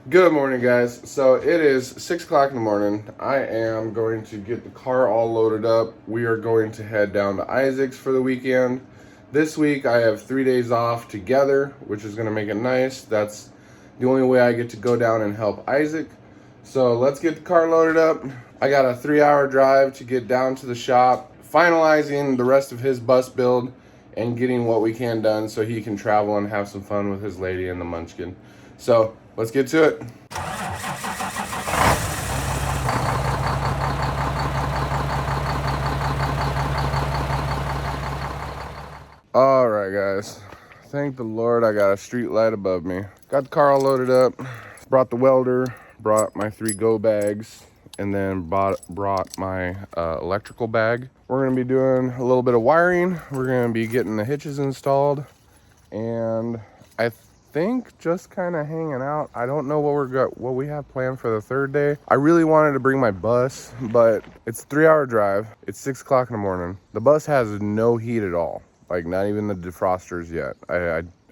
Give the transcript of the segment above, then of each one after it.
Good morning, guys. So it is 6 o'clock in the morning. I am going to get the car all loaded up. We are going to head down to Isaac's for the weekend. This week I have 3 days off together, which is going to make it nice. That's the only way I get to go down and help Isaac. So let's get the car loaded up. I got a 3-hour drive to get down to the shop, finalizing the rest of his bus build and getting what we can done so he can travel and have some fun with his lady and the munchkin. So let's get to it. All right, guys. Thank the Lord I got a street light above me. Got the car all loaded up. Brought the welder, brought my 3 go bags, and then brought my electrical bag. We're gonna be doing a little bit of wiring. We're gonna be getting the hitches installed, and I think just kind of hanging out. I don't know what we have planned for the third day. I really wanted to bring my bus, but it's a 3-hour drive. It's 6 o'clock in the morning. The bus has no heat at all, like not even the defrosters yet.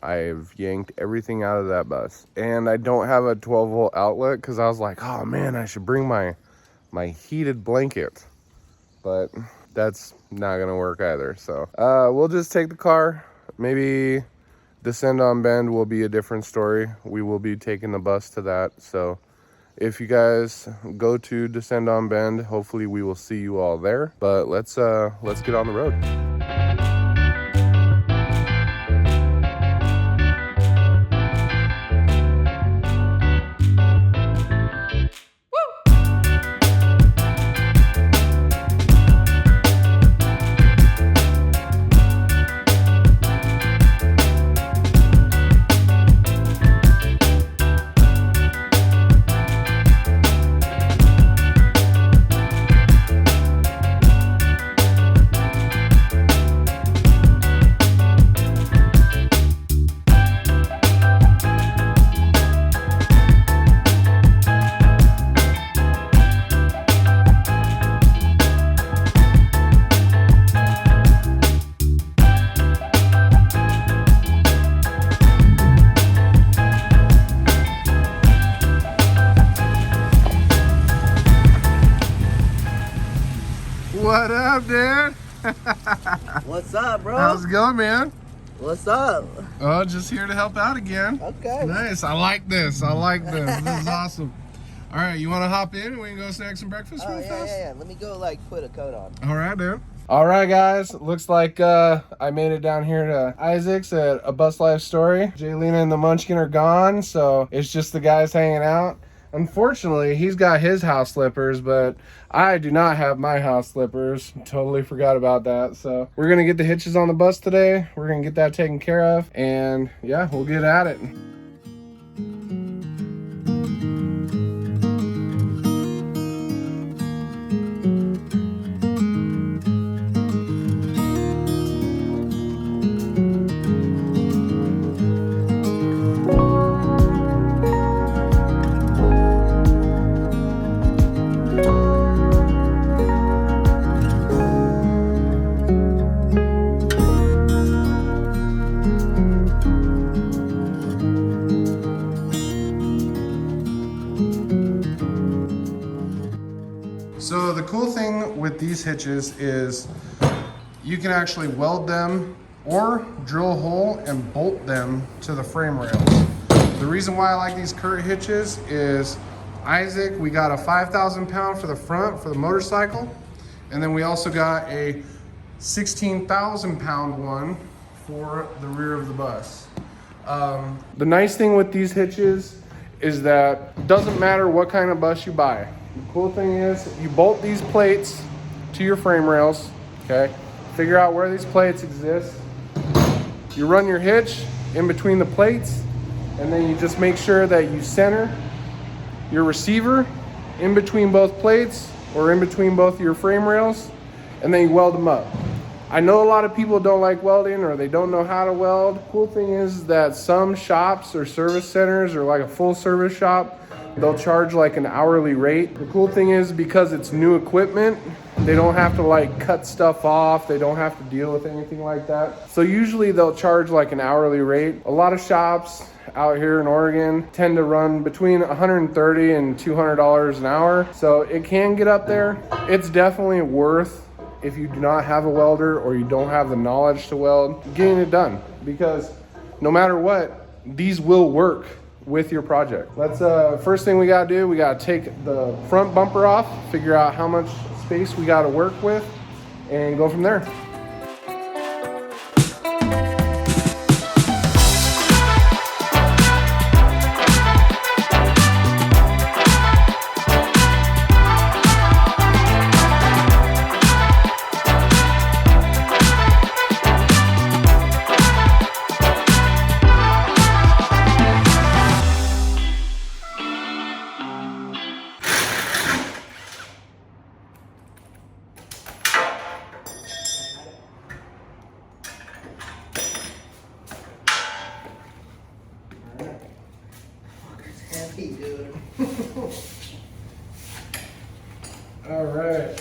I've yanked everything out of that bus, and I don't have a 12-volt outlet because I was like, oh man, I should bring my heated blanket, but that's not gonna work either. So we'll just take the car. Maybe Descend on Bend will be a different story. We will be taking the bus to that. So if you guys go to Descend on Bend, hopefully we will see you all there. But let's get on the road. What up, dude? What's up, bro? How's it going, man? What's up? Oh, just here to help out again. Okay. Nice. I like this. This is awesome. All right, you want to hop in and we can go snack some breakfast real fast? Yeah. Let me go, put a coat on. All right, dude. All right, guys. Looks like I made it down here to Isaac's at A Bus Life Story. Jaylena and the Munchkin are gone, so it's just the guys hanging out. Unfortunately, he's got his house slippers, but I do not have my house slippers. Totally forgot about that. So we're going to get the hitches on the bus today. We're going to get that taken care of. And yeah, we'll get at it. So the cool thing with these hitches is you can actually weld them or drill a hole and bolt them to the frame rails. The reason why I like these Kurt hitches is Isaac, we got a 5,000 pound for the front for the motorcycle, and then we also got a 16,000 pound one for the rear of the bus. The nice thing with these hitches is that it doesn't matter what kind of bus you buy. The cool thing is you bolt these plates to your frame rails, okay? Figure out where these plates exist. You run your hitch in between the plates, and then you just make sure that you center your receiver in between both plates or in between both your frame rails, and then you weld them up. I know a lot of people don't like welding or they don't know how to weld. Cool thing is that some shops or service centers or like a full service shop, they'll charge like an hourly rate. The cool thing is because it's new equipment, they don't have to like cut stuff off. They don't have to deal with anything like that. So usually they'll charge like an hourly rate. A lot of shops out here in Oregon tend to run between $130 and $200 an hour. So it can get up there. It's definitely worth, if you do not have a welder or you don't have the knowledge to weld, getting it done, because no matter what, these will work with your project. Let's first thing we gotta do, we gotta take the front bumper off, figure out how much space we gotta work with, and go from there. Heavy, dude. All right.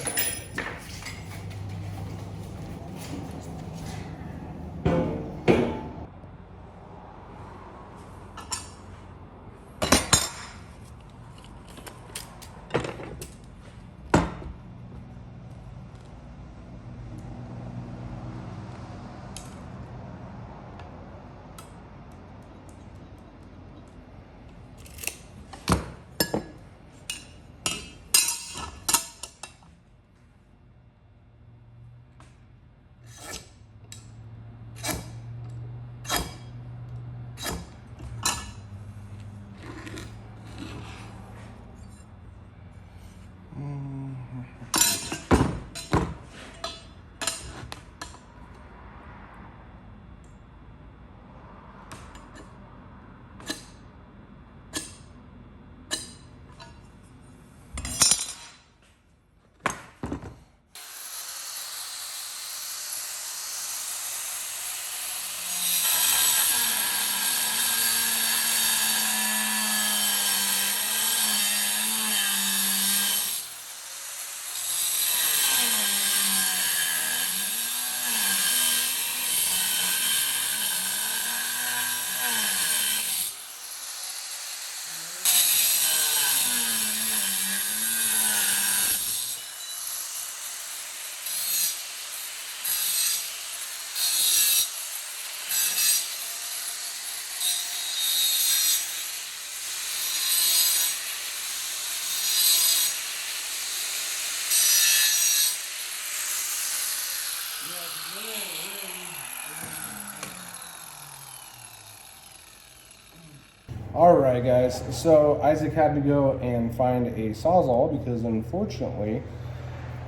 All right, guys, so Isaac had to go and find a Sawzall because unfortunately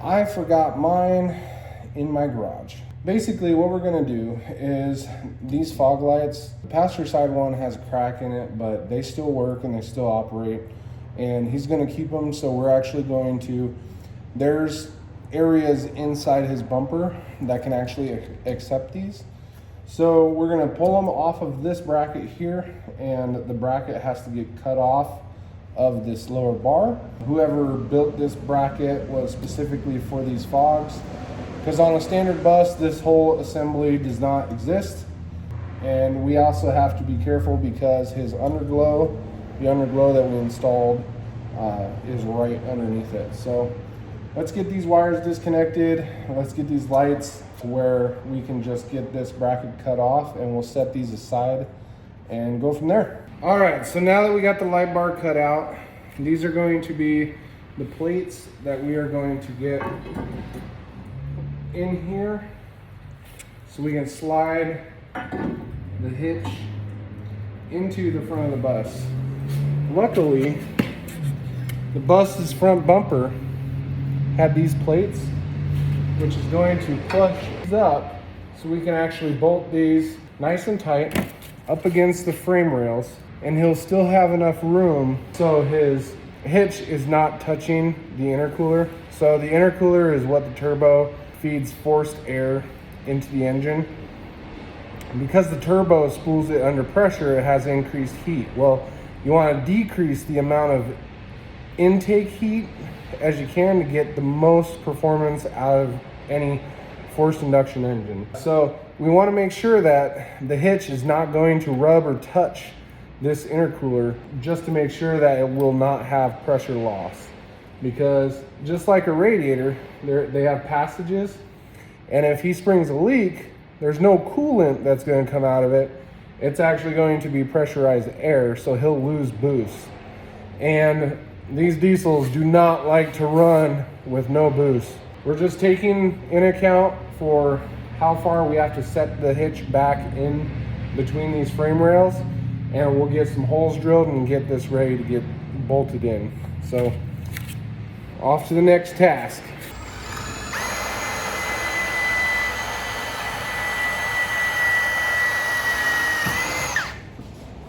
I forgot mine in my garage. Basically what we're gonna do is these fog lights, the passenger side one has a crack in it, but they still work and they still operate, and he's gonna keep them. So we're actually going to, there's areas inside his bumper that can actually accept these. So we're gonna pull them off of this bracket here, and the bracket has to get cut off of this lower bar. Whoever built this bracket was specifically for these fogs, because on a standard bus, this whole assembly does not exist. And we also have to be careful because his underglow, the underglow that we installed, is right underneath it. So let's get these wires disconnected. Let's get these lights to where we can just get this bracket cut off, and we'll set these aside and go from there. All right, so now that we got the light bar cut out, these are going to be the plates that we are going to get in here so we can slide the hitch into the front of the bus. Luckily, the bus's front bumper had these plates, which is going to push these up so we can actually bolt these nice and tight up against the frame rails, and he'll still have enough room so his hitch is not touching the intercooler. So the intercooler is what the turbo feeds forced air into the engine. And because the turbo spools it under pressure, it has increased heat. Well, you want to decrease the amount of intake heat as you can to get the most performance out of any forced induction engine. So we want to make sure that the hitch is not going to rub or touch this intercooler just to make sure that it will not have pressure loss. Because just like a radiator, they have passages, and if he springs a leak, there's no coolant that's going to come out of it. It's actually going to be pressurized air, so he'll lose boost. And these diesels do not like to run with no boost. We're just taking in account for how far we have to set the hitch back in between these frame rails, and we'll get some holes drilled and get this ready to get bolted in. So off to the next task.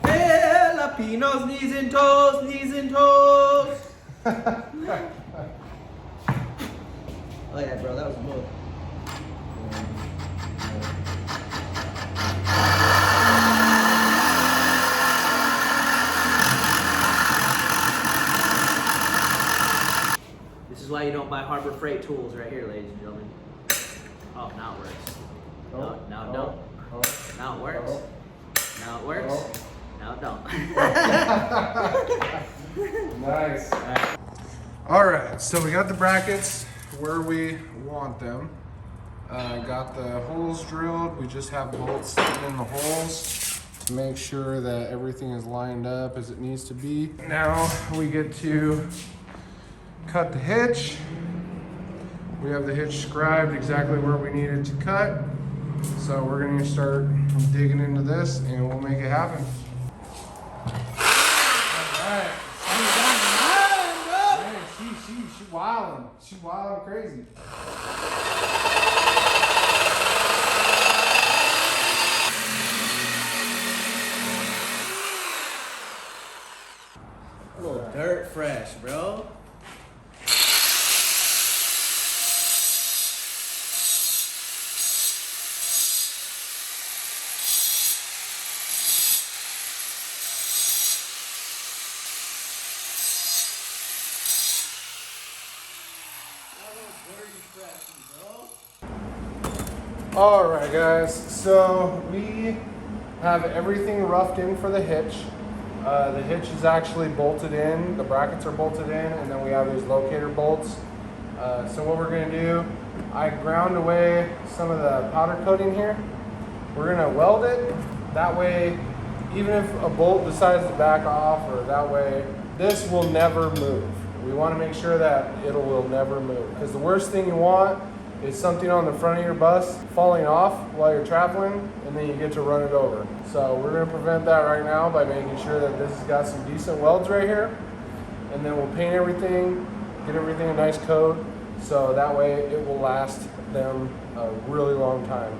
Filipinos, knees and toes, knees and toes. Oh yeah, bro, that was a move. This is why you don't buy Harbor Freight tools right here, ladies and gentlemen. Oh, now it works. No, now it don't. Now it works. Now it works. Now it don't. Nice. All right, so we got the brackets where we want them. Got the holes drilled. We just have bolts in the holes to make sure that everything is lined up as it needs to be. Now we get to cut the hitch. We have the hitch scribed exactly where we need it to cut. So we're going to start digging into this and we'll make it happen. Alright. She's wilding. She's wilding crazy. A little dirt fresh, bro. All right, guys, so we have everything roughed in for the hitch. The hitch is actually bolted in, the brackets are bolted in, and then we have these locator bolts. So what we're gonna do, I ground away some of the powder coating here. We're gonna weld it. That way, even if a bolt decides to back off, or that way, this will never move. We wanna make sure that it will never move. Because the worst thing you want is something on the front of your bus falling off while you're traveling, and then you get to run it over. So we're gonna prevent that right now by making sure that this has got some decent welds right here, and then we'll paint everything, get everything a nice coat, so that way it will last them a really long time.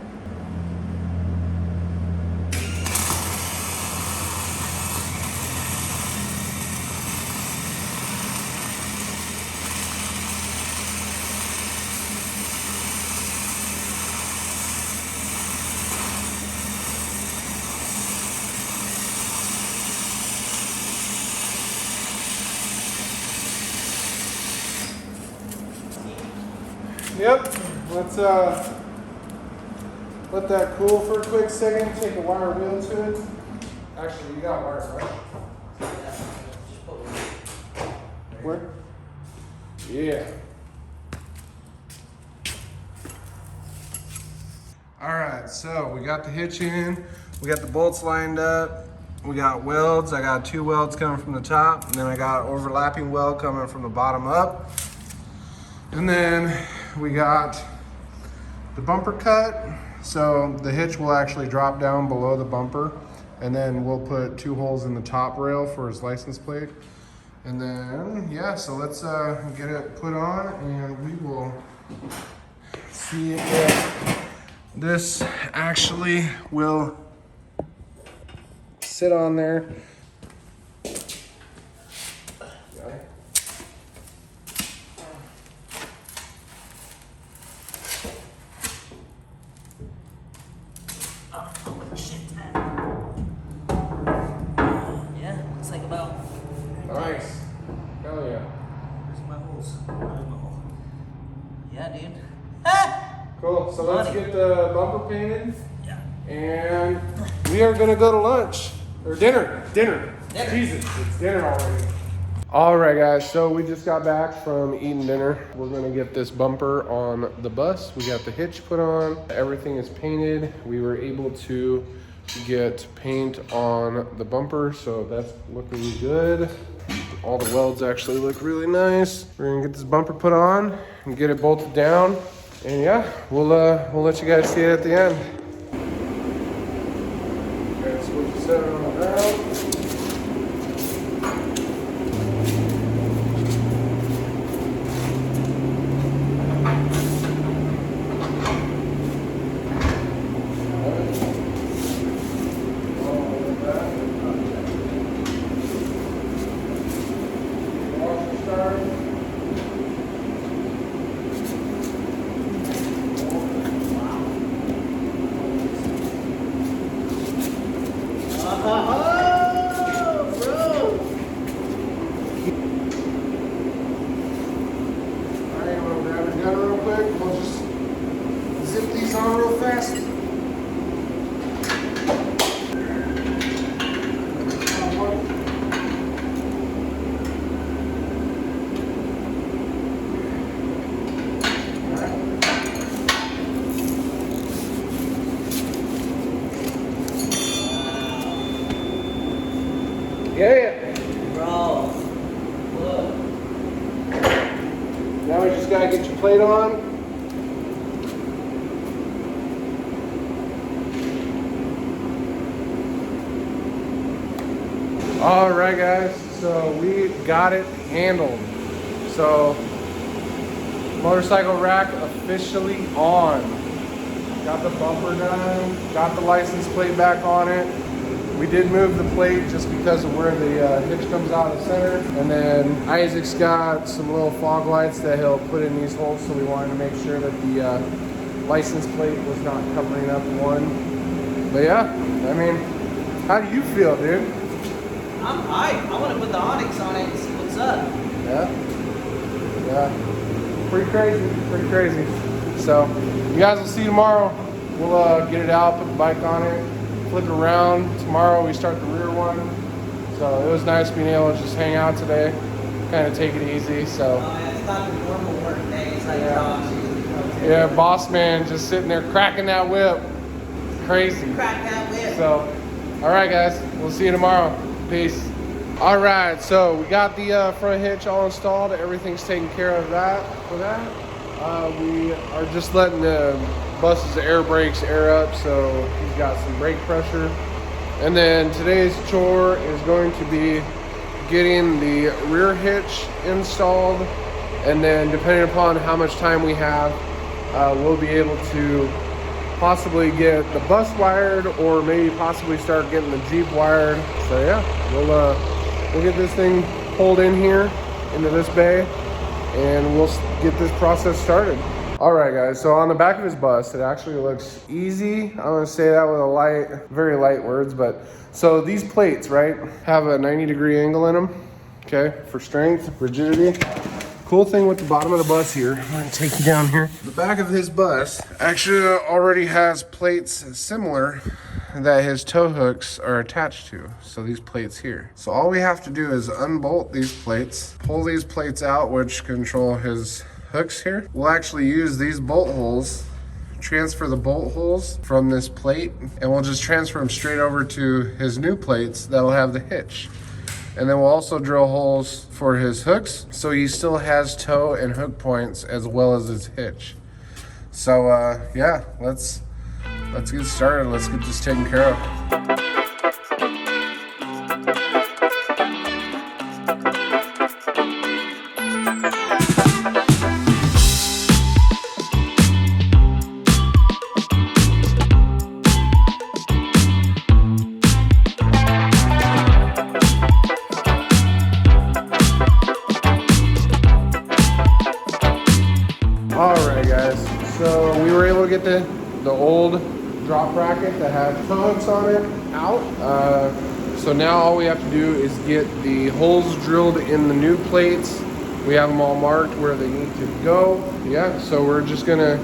Yep, let's let that cool for a quick second, take a wire wheel to it. Actually, you got wires, right? Where? Yeah. All right, so we got the hitch in, we got the bolts lined up, we got welds. I got 2 welds coming from the top, and then I got an overlapping weld coming from the bottom up. And then we got the bumper cut, so the hitch will actually drop down below the bumper, and then we'll put 2 holes in the top rail for his license plate. And then, yeah, so let's get it put on, and we will see if this actually will sit on there. Nice. Hell yeah. Where's my holes? Where's my hole? Yeah, dude. Cool. So let's get the bumper painted. Yeah. And we are going to go to lunch. Or dinner. Dinner. Jesus, it's dinner already. All right, guys, so we just got back from eating dinner. We're gonna get this bumper on the bus. We got the hitch put on. Everything is painted. We were able to get paint on the bumper, so that's looking good. All the welds actually look really nice. We're gonna get this bumper put on and get it bolted down. And yeah, we'll let you guys see it at the end. Okay, switch the center on the ground. Yeah. Bro, look. Now we just gotta get your plate on. All right, guys. So we got it handled. So motorcycle rack officially on. Got the bumper done. Got the license plate back on it. We did move the plate just because of where the hitch comes out of the center. And then Isaac's got some little fog lights that he'll put in these holes, so we wanted to make sure that the license plate was not covering up one. But yeah, I mean, how do you feel, dude? I'm hyped. I want to put the Onyx on it and see what's up. Yeah? Yeah. Pretty crazy. So, you guys will see tomorrow. We'll get it out, put the bike on it. Flip it around. Tomorrow we start the rear one. So it was nice being able to just hang out today, kind of take it easy. So It's not the normal work day. It's like yeah, boss man just sitting there cracking that whip. Crazy. Crack that whip. So, all right, guys, we'll see you tomorrow. Peace. All right, so we got the front hitch all installed. Everything's taken care of for that. We are just letting the bus's air brakes air up, so he's got some brake pressure. And then today's chore is going to be getting the rear hitch installed, and then depending upon how much time we have, we'll be able to possibly get the bus wired, or maybe possibly start getting the Jeep wired. So yeah, we'll get this thing pulled in here into this bay, and we'll get this process started. All right, guys, so on the back of his bus, it actually looks easy. I'm gonna say that with very light words, but so these plates, right, have a 90-degree angle in them, okay, for strength, rigidity. Cool thing with the bottom of the bus here, I'm gonna take you down here. The back of his bus actually already has plates similar that his tow hooks are attached to. So these plates here. So all we have to do is unbolt these plates, pull these plates out, which control his hooks here. We'll actually use these bolt holes, transfer the bolt holes from this plate, and we'll just transfer them straight over to his new plates that'll have the hitch. And then we'll also drill holes for his hooks, so he still has toe and hook points as well as his hitch. So yeah, let's get started. Let's get this taken care of. So we were able to get the old drop bracket that had toe hooks on it out. So now all we have to do is get the holes drilled in the new plates. We have them all marked where they need to go. Yeah, so we're just gonna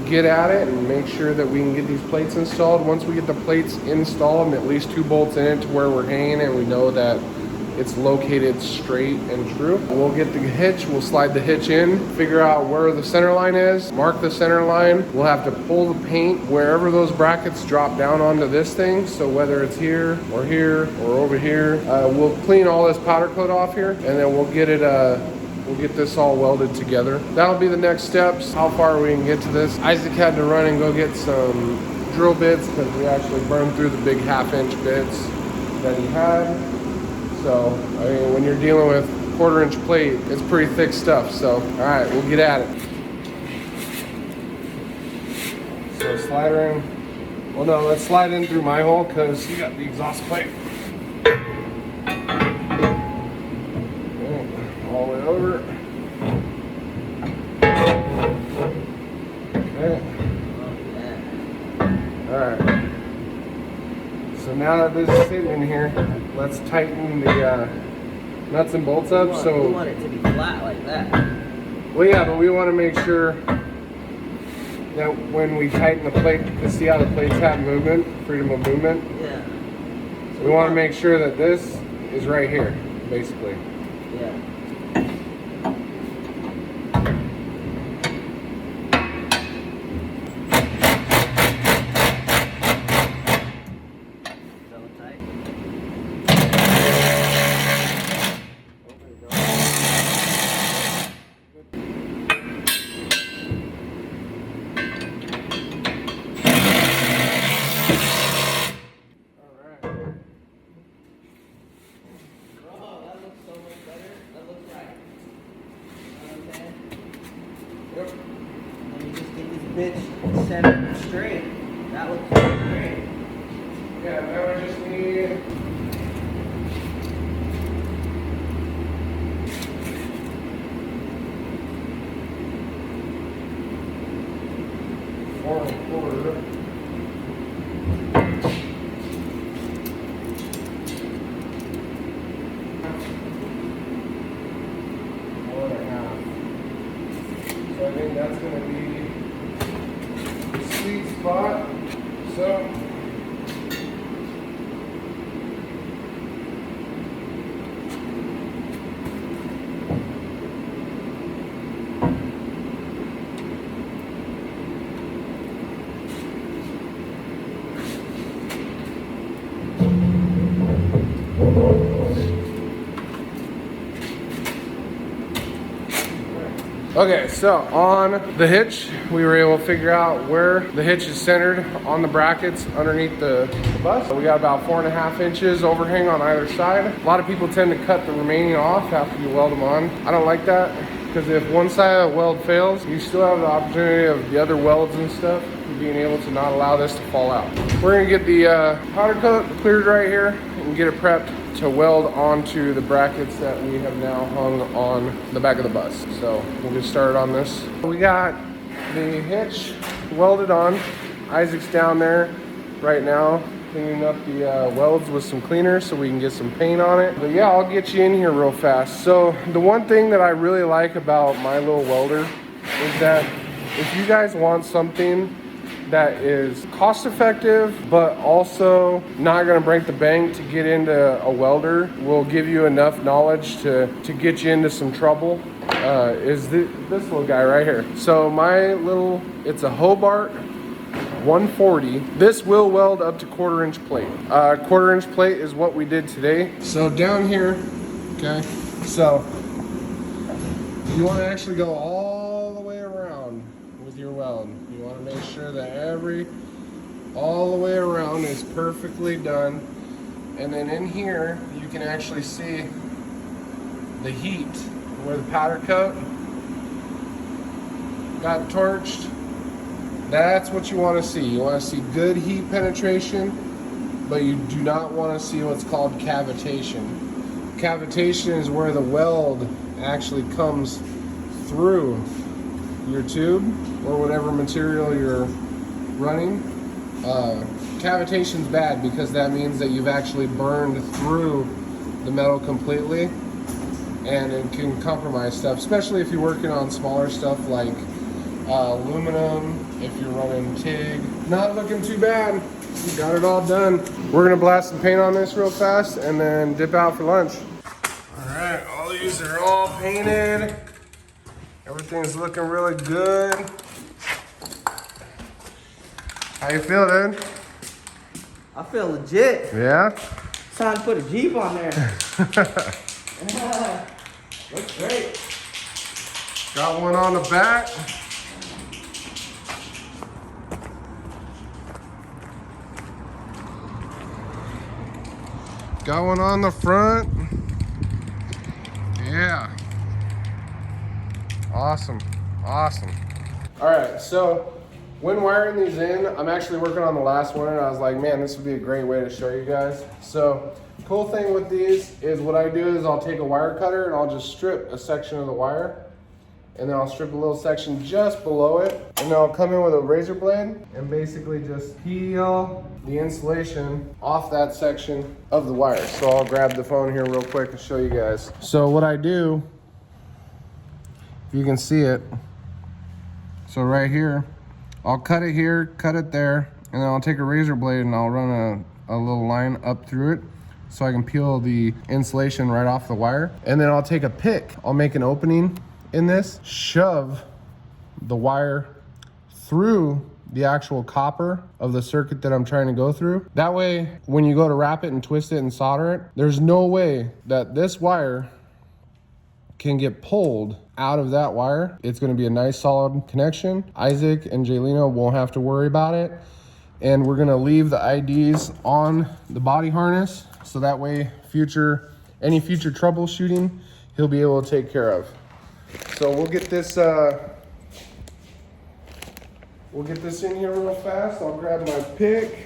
get at it and make sure that we can get these plates installed. Once we get the plates installed and at least 2 bolts in it to where we're hanging and we know that it's located straight and true, we'll get the hitch, we'll slide the hitch in, figure out where the center line is, mark the center line. We'll have to pull the paint wherever those brackets drop down onto this thing. So whether it's here or over here, we'll clean all this powder coat off here, and then we'll get it we'll get this all welded together. That'll be the next steps, how far we can get to this. Isaac had to run and go get some drill bits because we actually burned through the big 1/2-inch bits that he had. So, I mean, when you're dealing with 1/4-inch plate, it's pretty thick stuff. So, all right, we'll get at it. So slide her in. Well, no, let's slide in through my hole because you got the exhaust plate. All the way over. Okay. All right. So now that this is sitting in here, let's tighten the nuts and bolts up. We want it to be flat like that. Well, yeah, but we want to make sure that when we tighten the plate, to see how the plates have movement, freedom of movement. Yeah. So we want to make sure that this is right here, basically. Yeah. Bitch centered straight. That looks great. Yeah, now we just need four and a quarter. Four and a half. So I think that's going to be sweet spot. So okay, so on the hitch, we were able to figure out where the hitch is centered on the brackets underneath the bus. So we got about 4.5 inches overhang on either side. A lot of people tend to cut the remaining off after you weld them on. I don't like that because if one side of the weld fails, you still have the opportunity of the other welds and stuff being able to not allow this to fall out. We're gonna get the powder coat cleared right here and get it prepped to weld onto the brackets that we have now hung on the back of the bus. So we'll get started on this. We got the hitch welded on. Isaac's down there right now cleaning up the welds with some cleaner so we can get some paint on it. But yeah, I'll get you in here real fast. So the one thing that I really like about my little welder is that if you guys want something that is cost effective but also not going to break the bank to get into a welder, will give you enough knowledge to get you into some trouble, is this little guy right here. So my little, it's a Hobart 140. This will weld up to 1/4-inch plate. 1/4-inch plate is what we did today. So down here, okay, so you want to actually go all the way around with your weld. You want to make sure that all the way around is perfectly done. And then in here, you can actually see the heat where the powder coat got torched. That's what you want to see. You want to see good heat penetration, but you do not want to see what's called cavitation. Cavitation is where the weld actually comes through your tube or whatever material you're running. Cavitation's bad because that means that you've actually burned through the metal completely, and it can compromise stuff, especially if you're working on smaller stuff like aluminum It's running TIG. Not looking too bad. We got it all done. We're gonna blast some paint on this real fast and then dip out for lunch. All right, all these are all painted. Everything's looking really good. How you feel, dude? I feel legit. Yeah? It's time to put a Jeep on there. Looks great. Got one on the back. Got one on the front. Yeah. Awesome. Awesome. All right, so when wiring these in, I'm actually working on the last one, and I was like, man, this would be a great way to show you guys. So cool thing with these is what I do is I'll take a wire cutter and I'll just strip a section of the wire, and then I'll strip a little section just below it, and then I'll come in with a razor blade and basically just peel the insulation off that section of the wire. So I'll grab the phone here real quick and show you guys. So what I do, if you can see it, so right here, I'll cut it here, cut it there, and then I'll take a razor blade and I'll run a little line up through it so I can peel the insulation right off the wire. And then I'll take a pick, I'll make an opening in this, shove the wire through the actual copper of the circuit that I'm trying to go through. That way, when you go to wrap it and twist it and solder it, there's no way that this wire can get pulled out of that wire. It's gonna be a nice solid connection. Isaac and Jaylina won't have to worry about it. And we're gonna leave the IDs on the body harness, so that way any future troubleshooting, he'll be able to take care of. So we'll get this in here real fast. I'll grab my pick.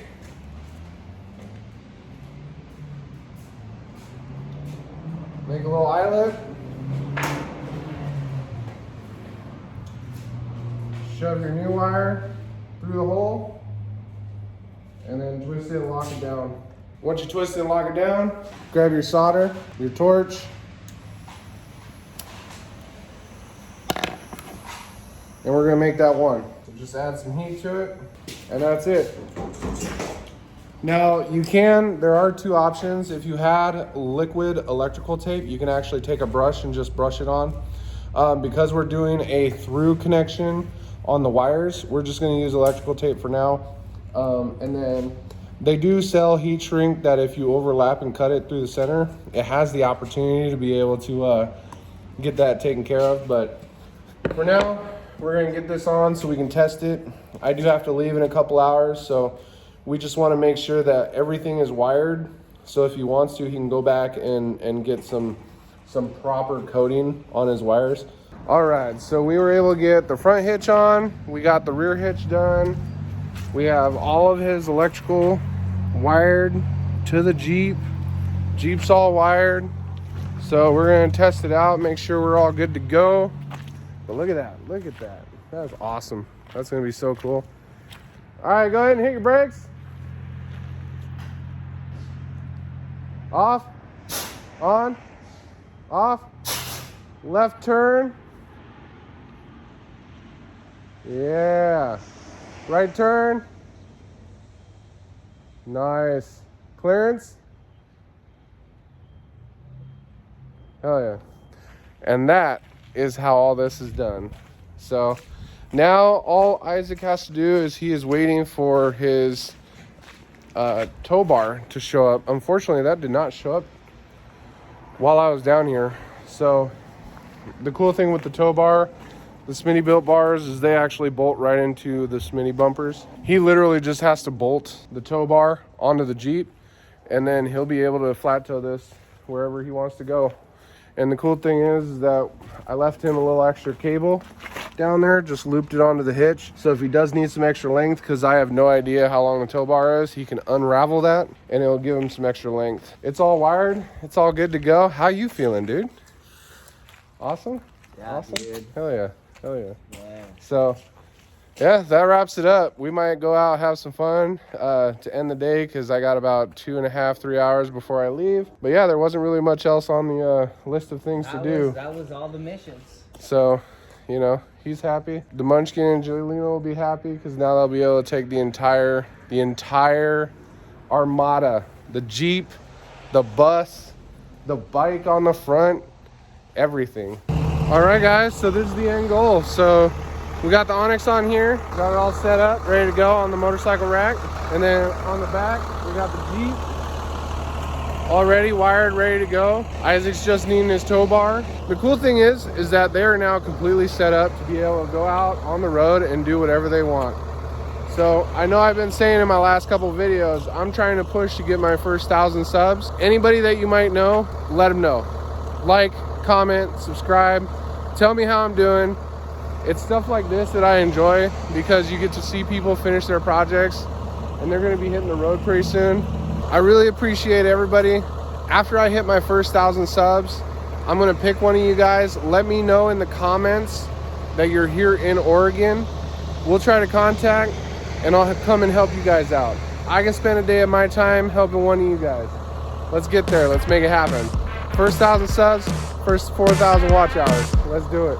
Make a little eyelet. Shove your new wire through the hole, and then twist it and lock it down. Once you twist it and lock it down, grab your solder, your torch, and we're gonna make that one. So just add some heat to it, and that's it. Now there are two options. If you had liquid electrical tape, you can actually take a brush and just brush it on. Because we're doing a through connection on the wires, we're just gonna use electrical tape for now. And then they do sell heat shrink that if you overlap and cut it through the center, it has the opportunity to be able to get that taken care of. But for now, we're gonna get this on so we can test it. I do have to leave in a couple hours, so we just wanna make sure that everything is wired. So if he wants to, he can go back and get some proper coating on his wires. All right, so we were able to get the front hitch on. We got the rear hitch done. We have all of his electrical wired to the Jeep. Jeep's all wired. So we're gonna test it out, make sure we're all good to go. But look at that, look at that. That's awesome. That's gonna be so cool. All right, go ahead and hit your brakes. Off, on, off, left turn. Yeah, right turn. Nice. Clearance. Hell yeah. And that is how all this is done. So now all Isaac has to do is he is waiting for his tow bar to show up. Unfortunately, that did not show up while I was down here. So the cool thing with the tow bar, the Smitty-built bars, is they actually bolt right into the Smitty bumpers. He literally just has to bolt the tow bar onto the Jeep, and then he'll be able to flat tow this wherever he wants to go. And the cool thing is that I left him a little extra cable down there, just looped it onto the hitch. So if he does need some extra length, because I have no idea how long the tow bar is, he can unravel that and it'll give him some extra length. It's all wired. It's all good to go. How you feeling, dude? Awesome? Yeah, awesome. Dude. Hell yeah. Hell yeah. Yeah. So yeah, that wraps it up. We might go out, have some fun to end the day, because I got about 2.5, 3 hours before I leave. But yeah, there wasn't really much else on the list of things to do. That was all the missions. So you know, he's happy. The Munchkin and Jelena will be happy because now they'll be able to take the entire armada, the Jeep, the bus, the bike on the front, everything. All right, guys, so this is the end goal. So we got the Onyx on here, got it all set up, ready to go on the motorcycle rack. And then on the back, we got the Jeep already wired, ready to go. Isaac's just needing his tow bar. The cool thing is that they are now completely set up to be able to go out on the road and do whatever they want. So I know I've been saying in my last couple of videos, I'm trying to push to get my first 1,000 subs. Anybody that you might know, let them know. Like, comment, subscribe, tell me how I'm doing. It's stuff like this that I enjoy because you get to see people finish their projects and they're gonna be hitting the road pretty soon. I really appreciate everybody. After I hit my first 1,000 subs, I'm gonna pick one of you guys. Let me know in the comments that you're here in Oregon. We'll try to contact and I'll come and help you guys out. I can spend a day of my time helping one of you guys. Let's get there, let's make it happen. First 1,000 subs, first 4,000 watch hours. Let's do it.